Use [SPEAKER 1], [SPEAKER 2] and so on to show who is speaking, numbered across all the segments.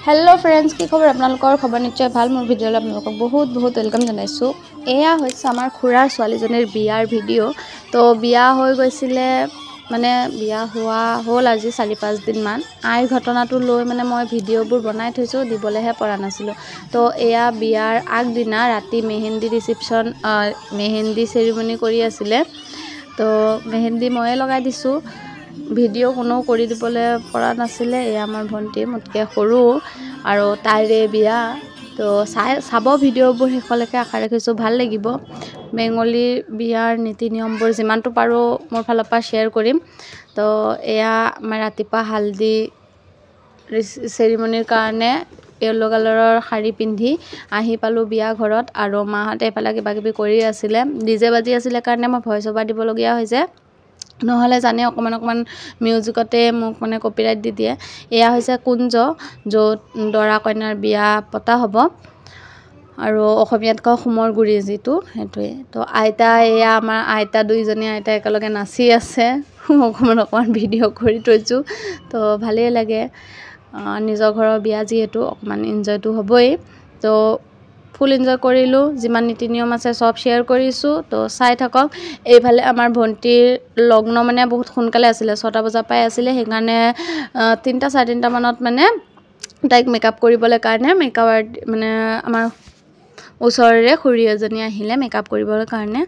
[SPEAKER 1] Hello friends की खबर आपनालोকৰ खबर निश्चय ভাল মোৰ ভিডিঅ'লৈ আপোনালোকক বহুত ওয়েলকাম জনাইছো এয়া হৈছে আমাৰ খুৰাৰ ছোৱালীজনীৰ বিয়াৰ ভিডিঅ' তো বিয়া হৈ গৈছিলে মানে বিয়া হোৱা হ'ল আজি 4-5 দিন মান আইৰ ঘটনাটো লৈ মানে মই ভিডিঅ'বোৰ বনাই থৈছো দিবলেহে পৰা নাছিলো তো এয়া বিয়াৰ আগদিনা ৰাতি মেহেন্দি ৰিসেপশন মেহেন্দি সেৰেমনি কৰি আছিল তো মেহেন্দি ময়ে লগাই দিছো ভিডিঅ' কোনো কৰি দিবলে পৰা নাছিলে এ আমাৰ ভন্টি মতকে সৰু আৰু তাইৰে বিয়া তো চাব ভিডিঅ'বোৰ হেকলৈকে আশা ৰাখিছো ভাল লাগিব বেঙ্গলী বিয়াৰ নীতি নিয়মবোৰ যিমানটো পাৰো মোৰ ফালৰ পৰা শেয়াৰ কৰিম তো এয়া আমাৰ ৰাতিপা হালদি সেৰেমনিৰ কাৰণে येलो কালাৰৰ শাড়ী পিন্ধি আহি পালো বিয়া ঘৰত আৰু মাহতে এফালে কিবা কিবি কৰি আছিল ডিজে বাজি আছিল কাৰণে মই ভয়েস ওভাৰ দিব লগিয়া হৈছে নহলে জানে অকমান মিউজিকতে মোক মানে কপিৰাইট দি দিয়ে এয়া হৈছে কুঞ্জ যত দৰা কইনাৰ বিয়া পতা হ'ব আৰু অসমীয়াত কয় হোমৰ গুৰি যিটো হেতুৱে তো আইতা এয়া আমাৰ আইতা দুইজনী আইতা একেলগে নাচি আছে অকমান ভিডিঅ' কৰি থৈছো তো ভালেই লাগে নিজৰ ঘৰৰ বিয়া যিহেতু অকমান এনজয়টো হ'বই তো ফুল এনজয় কৰিলো যিমান নীতি নিয়ম আছে সব শেয়াৰ কৰিছো তো চাই থাকক এইফালে আমাৰ ভন্টিৰ লগ্ন মানে বহুত সোনকালে আছিল 6টা বজা পাই আছিল হেকাৰণে 3টা 3:30 মানত মানে তাইক মেকআপ কৰিবলে কাৰণে মেকআপ মানে আমাৰ ওচৰৰে খুৰী এজনী আহিলে মেকআপ কৰিবৰ কাৰণে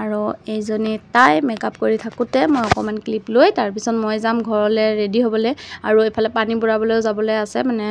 [SPEAKER 1] আৰু এইজনী তাই মেকআপ কৰি থাকোতে মই অকমান ক্লিপ লৈ তাৰ পিছত মই যাম ঘৰলে ৰেডি হ'বলে আৰু এফালে পানী বুৰাবলৈও যাবলে আছে মানে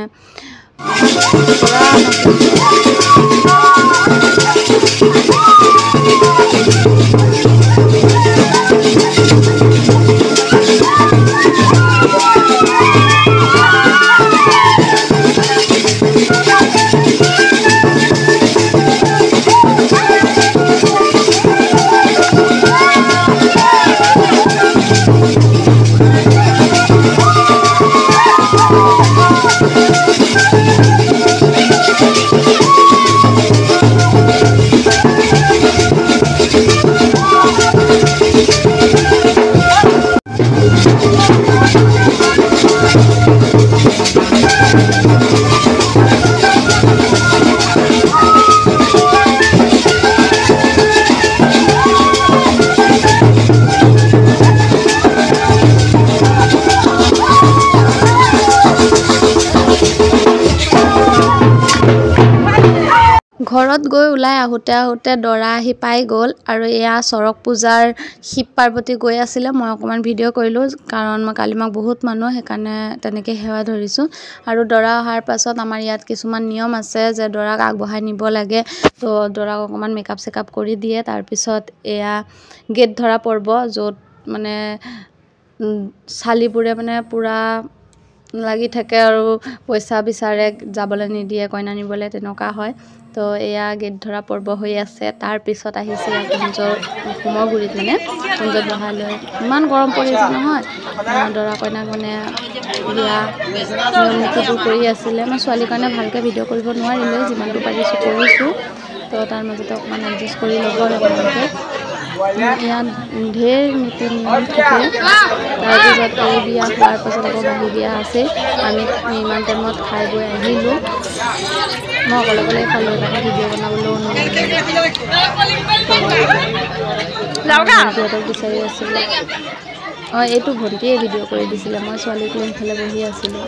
[SPEAKER 1] ঘৰত গৈ উলাই আহোতে দৰা আহি পাই গল আৰু এয়া চৰক পূজাৰ শিৱ পাৰ্বতী গৈ আছিল মই অকমান ভিডিঅ' কৰিলো কাৰণ মই কালিমাক বহুত মানুহ হেকাৰণে তেনেকে হেৱা ধৰিছো আৰু দৰা অহাৰ পাছত আমাৰ ইয়াত কিছুমান নিয়ম আছে যে দৰাক আগবঢ়াই নিব লাগে তো দৰাক অকমান মেকআপ সেকআপ কৰি দিয়ে তাৰ পিছত এয়া গেট ধৰা পৰ্ব যত মানে সালিপুৰে মানে পুৰা লাগি থাকে আৰু পইচা বিচাৰে যাবলে নিদিয়ে কইনা নিবলে তেনেকা হয় তো এয়া গেট ধৰা পৰ্ব হৈ আছে তাৰ পিছত আহিছে কুঞ্জৰ হোমৰ গুৰিত মানে কুঞ্জত বহাই লৈ ইমান গৰম পৰিছে নহয় দৰা কইনাক মানে বিয়া নিয়ম নীতিবোৰ কৰি আছিলে মই ছোৱালীৰ কাৰণে ভালকে ভিডিঅ' কৰিব নোৱাৰিলো যিমানটো পাৰিছো কৰিছো তো তাৰ মাজতে অকমান এডজাষ্ট কৰি ল'ব আপোনালোকে ইয়াত ঢেৰ নীতি নিয়ম থাকে তাৰপিছত এই বিয়া হোৱাৰ পাছত আকৌ বাহি বিয়া আছে আমি ইমান টাইমত খাই বৈ আহিলো মই অকলে খালো এটা ভিডিঅ' বনাবলৈও সিহঁতক বিচাৰি আছিলে এইটো ভণ্টিয়ে ভিডিঅ' কৰি দিছিলে মই ছোৱালীক লৈ ইফালে বহি আছিলোঁ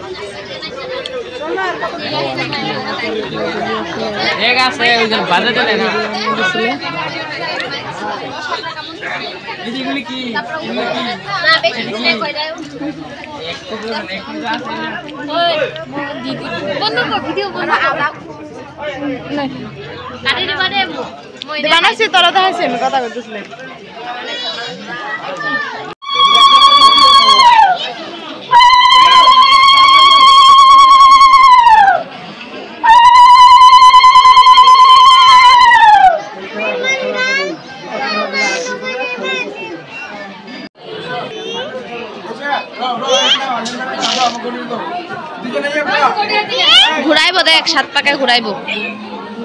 [SPEAKER 1] ঘুরাইব দেখ 7 পাকে ঘুরাইব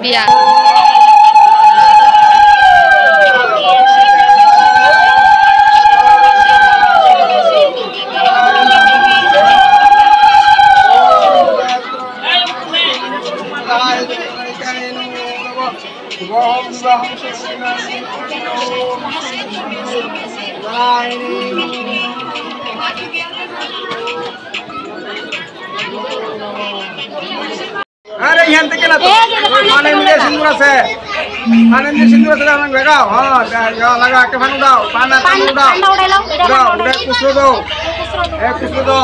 [SPEAKER 1] বিয়া
[SPEAKER 2] अरे यहाँ तक ना तो आनंद सिंदूर से लगाओ हाँ लगा के फन उड़ाओ पाना उड़ाओ उड़ाओ कुछ दो कुछ दो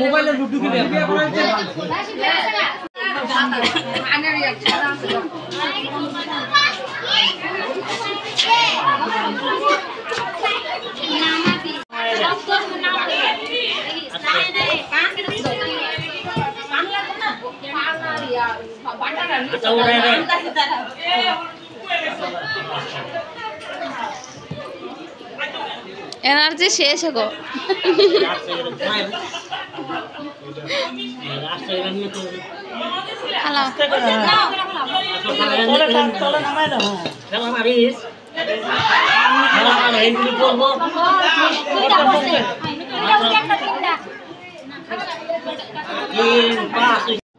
[SPEAKER 2] मोबाइल लुडू के लिए
[SPEAKER 1] एनर्जी शेष है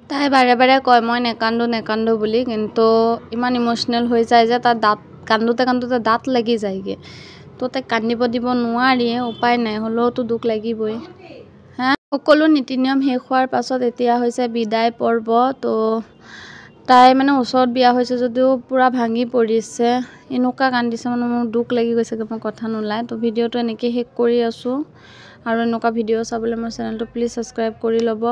[SPEAKER 1] তাই বাৰে বাৰে কয় মই নেকান্দো বুলি, কিন্তু ইমান ইমোশনেল হৈ যায় যে তাৰ দাঁত কান্দোতে দাঁত লাগি যায়গৈ। তো তাইক কান্দিব দিব নোৱাৰিয়ে, উপায় নাই, হ'লেওতো দুখ লাগিবই। হা, সকলো নীতি নিয়ম শেষ হোৱাৰ পাছত এতিয়া হৈছে বিদায় পৰ্ব। তো তাই মানে ওচৰত বিয়া হৈছে যদিও পূৰা ভাঙি পৰিছে, এনেকুৱা কান্দিছে মানে মোৰ দুখ লাগি গৈছেগৈ, মোৰ কথা নোলায়। তো ভিডিঅ'টো এনেকৈ শেষ কৰি আছোঁ, আৰু এনেকুৱা ভিডিঅ' চাবলৈ মোৰ চেনেলটো প্লিজ ছাবস্ক্ৰাইব কৰি ল'ব।